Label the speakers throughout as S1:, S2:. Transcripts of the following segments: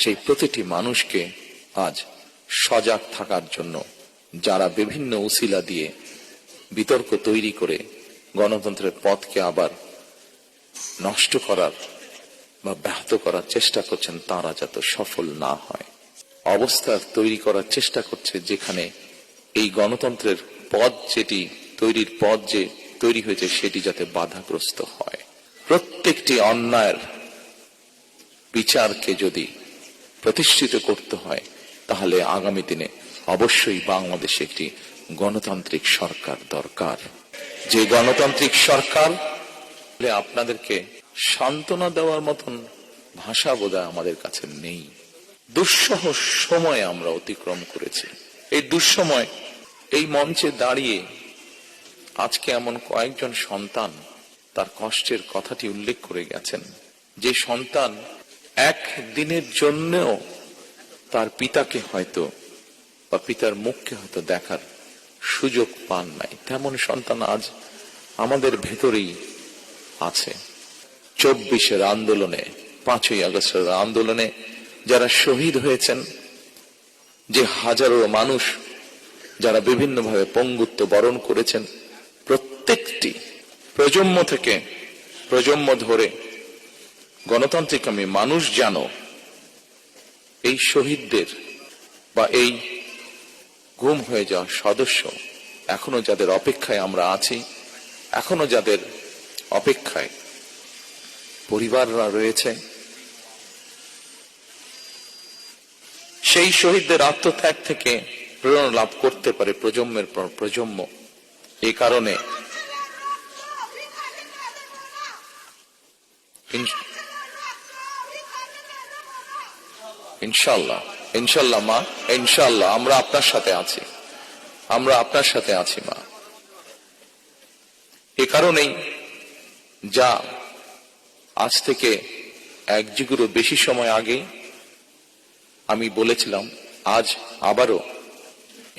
S1: সেই প্রতিটি মানুষকে আজ সজাগ থাকার জন্য, যারা বিভিন্ন উসিলা দিয়ে বিতর্ক তৈরি করে গণতন্ত্রের পথকে আবার নষ্ট করার বা ব্যাহত করার চেষ্টা করছেন, তারা যাতে সফল না হয়। অবস্থা তৈরি করার চেষ্টা করছে যেখানে এই গণতন্ত্রের পথ যেটি তৈরির পথ যে তৈরি হয়েছে সেটি যাতে বাধাগ্রস্ত হয়। প্রত্যেকটি অন্যায়ের বিচারকে যদি প্রতিষ্ঠিত করতে হয়, তাহলে আগামী দিনে অবশ্যই বাংলাদেশে একটি গণতান্ত্রিক সরকার দরকার। যে গণতান্ত্রিক সরকার, আপনাদেরকে সান্ত্বনা দেওয়ার মতন ভাষা বোধহয় আমাদের কাছে নেই। দুঃসহ সময় আমরা অতিক্রম করেছি। এই দুঃসময় এই মঞ্চে দাঁড়িয়ে আজকে এমন কয়েকজন সন্তান তার কষ্টের কথাটি উল্লেখ করে গেছেন, যে সন্তান এক দিনের জন্যও তার পিতাকে হয়তো বা পিতার মুখকে হয়তো দেখার সুযোগ পান নাই, তেমন সন্তান আজ আমাদের ভেতরেই আছে। 24-এর আন্দোলনে, 5ই আগস্টের আন্দোলনে যারা শহীদ হয়েছেন, যে হাজারো মানুষ যারা বিভিন্নভাবে পঙ্গুত্ব বরণ করেছেন, প্রত্যেকটি প্রজন্ম থেকে প্রজন্ম ধরে গণতান্ত্রিক আমি মানুষ জানো এই শহীদদের বা এই গুম হয়ে যাওয়া সদস্য এখনো যাদের অপেক্ষায় আমরা আছি, এখনো যাদের অপেক্ষায় পরিবাররা রয়েছে, সেই শহীদদের আত্মত্যাগ থেকে প্রেরণা লাভ করতে পারে প্রজন্মের পর প্রজন্ম। এই কারণে ইনশাল্লাহ ইনশাল্লাহ মা, ইনশাল্লাহ আমরা আপনার সাথে আছি, আমরা আপনার সাথে আছি মা। এ কারণেই যা আজ থেকে এক যুগেরও বেশি সময় আগে আমি বলেছিলাম, আজ আবারও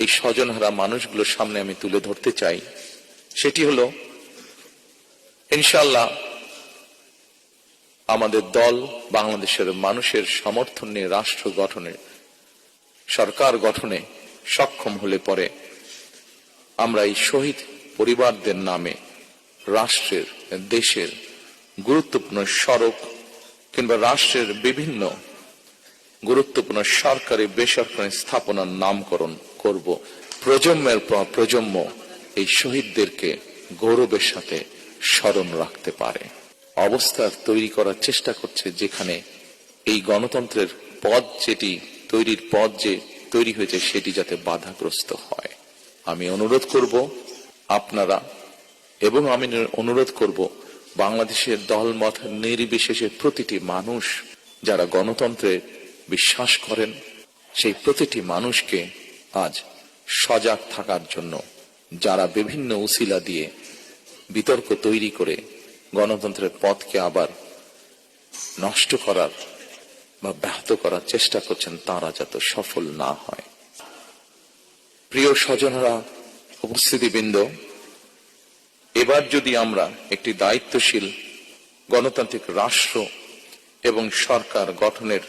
S1: এই স্বজনহারা মানুষগুলোর সামনে আমি তুলে ধরতে চাই। সেটি হলো, ইনশাল্লাহ আমাদের দল বাংলাদেশের মানুষের সমর্থন নিয়ে রাষ্ট্র গঠনে, সরকার গঠনে সক্ষম হলে পরে আমরা এই শহীদ পরিবারদের নামে রাষ্ট্রের, দেশের গুরুত্বপূর্ণ সড়ক কিংবা রাষ্ট্রের বিভিন্ন গুরুত্বপূর্ণ সরকারি বেসরকারি স্থাপনার নামকরণ করব। প্রজন্মের পর প্রজন্ম এই শহীদদেরকে গৌরবের সাথে স্মরণ রাখতে পারে। অবস্থা তৈরি করার চেষ্টা করছে যেখানে এই গণতন্ত্রের পথ যেটি তৈরির পথ যে তৈরি হয়েছে সেটি যাতে বাধাগ্রস্ত হয়। আমি অনুরোধ করব আপনারা, এবং আমি অনুরোধ করব বাংলাদেশের দলমত নির্বিশেষে প্রতিটি মানুষ যারা গণতন্ত্রে বিশ্বাস করেন, সেই প্রতিটি মানুষকে আজ সজাগ থাকার জন্য, যারা বিভিন্ন উসিলা দিয়ে বিতর্ক তৈরি করে গণতন্ত্রের পথকে আবার নষ্ট করার বা ব্যাহত করার চেষ্টা করছেন, তারা যাতে সফল না হয়। প্রিয় স্বজনরা, উপস্থিতিবৃন্দ, এবার যদি আমরা একটি দায়িত্বশীল গণতান্ত্রিক রাষ্ট্র এবং সরকার গঠনের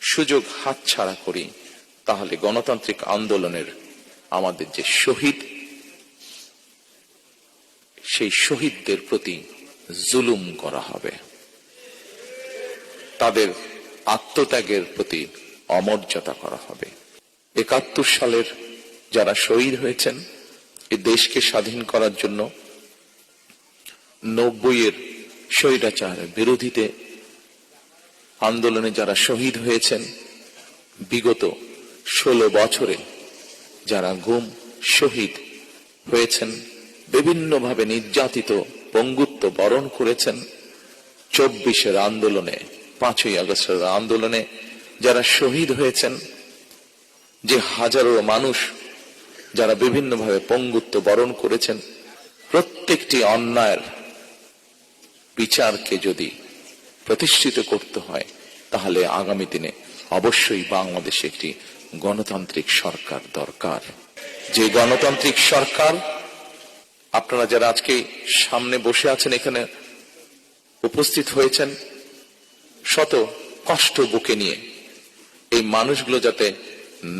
S1: সুযোগ হাতছাড়া করি, তাহলে গণতান্ত্রিক আন্দোলনের আমাদের যে শহীদ, সেই শহীদদের প্রতি জুলুম করা হবে, তাদের আত্মত্যাগের প্রতি অমর্যাদা করা হবে। ৭১ সালের যারা শহীদ হয়েছেন এই দেশকে স্বাধীন করার জন্য, ৯০-এর স্বৈরাচার বিরোধীতে আন্দোলনে যারা শহীদ হয়েছেন, বিগত ১৬ বছরে যারা গুম শহীদ হয়েছেন, বিভিন্নভাবে নির্যাতিত পঙ্গুত্ব বরণ করেছেন, ২৪-এর আন্দোলনে, ৫ই আগস্টের আন্দোলনে যারা শহীদ হয়েছেন, যে হাজারো মানুষ যারা বিভিন্নভাবে পঙ্গুত্ব বরণ করেছেন, প্রত্যেকটি অন্যায়ের বিচারকে যদি প্রতিষ্ঠিত করতে হয়, তাহলে আগামী দিনে অবশ্যই বাংলাদেশে একটি গণতান্ত্রিক সরকার দরকার। যে গণতান্ত্রিক সরকার, আপনারা যারা আজকে সামনে বসে আছেন, এখানে উপস্থিত হয়েছেন শত কষ্ট বুকে নিয়ে, এই মানুষগুলো যাতে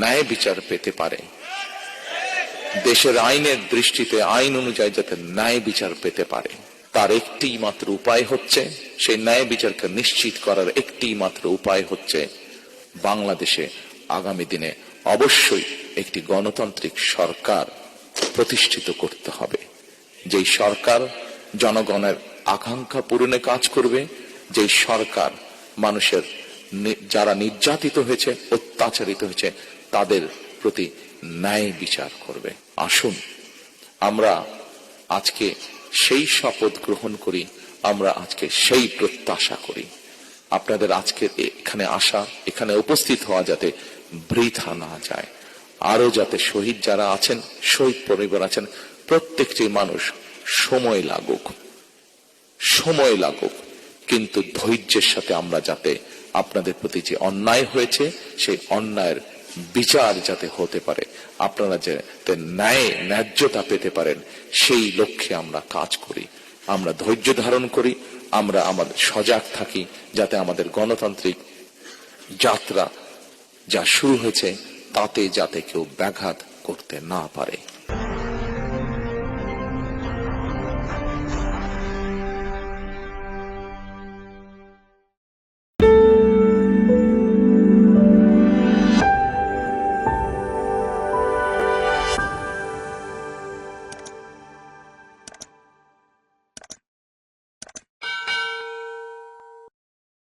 S1: ন্যায় বিচার পেতে পারে, দেশের আইনের দৃষ্টিতে আইন অনুযায়ী যাতে ন্যায় বিচার পেতে পারে, তার একটি মাত্র উপায় হচ্ছে, সেই ন্যায় বিচারকে নিশ্চিত করার একটি মাত্র উপায় হচ্ছে বাংলাদেশে আগামী দিনে অবশ্যই একটি গণতান্ত্রিক সরকার প্রতিষ্ঠিত করতে হবে, যেই সরকার জনগণের আকাঙ্ক্ষা পূরণে কাজ করবে, যেই সরকার মানুষের যারা নির্যাতিত হয়েছে, অত্যাচারিত হয়েছে, তাদের প্রতি ন্যায় বিচার করবে। আসুন আমরা আজকে সেই শপথ গ্রহণ করি, আমরা আজকে সেই প্রত্যাশা করি। আপনাদের আজকে এখানে আসা, এখানে উপস্থিত হওয়া যাতে বৃথা না যায়, আরো যাতে শহীদ যারা আছেন, শহীদ পরিবার আছেন, প্রত্যেকটি মানুষ সময় লাগুক, কিন্তু ধৈর্যের সাথে আমরা যাতে আপনাদের প্রতি যে অন্যায় হয়েছে সেই অন্যায়ের বিচার যাতে হতে পারে, আপনারা যাতে ন্যায্যতা পেতে পারেন, সেই লক্ষ্যে আমরা কাজ করি, আমরা ধৈর্য ধারণ করি, আমরা আমাদের সজাগ থাকি, যাতে আমাদের গণতান্ত্রিক যাত্রা যা শুরু হয়েছে তাতে যাতে কেউ ব্যাঘাত করতে না পারে।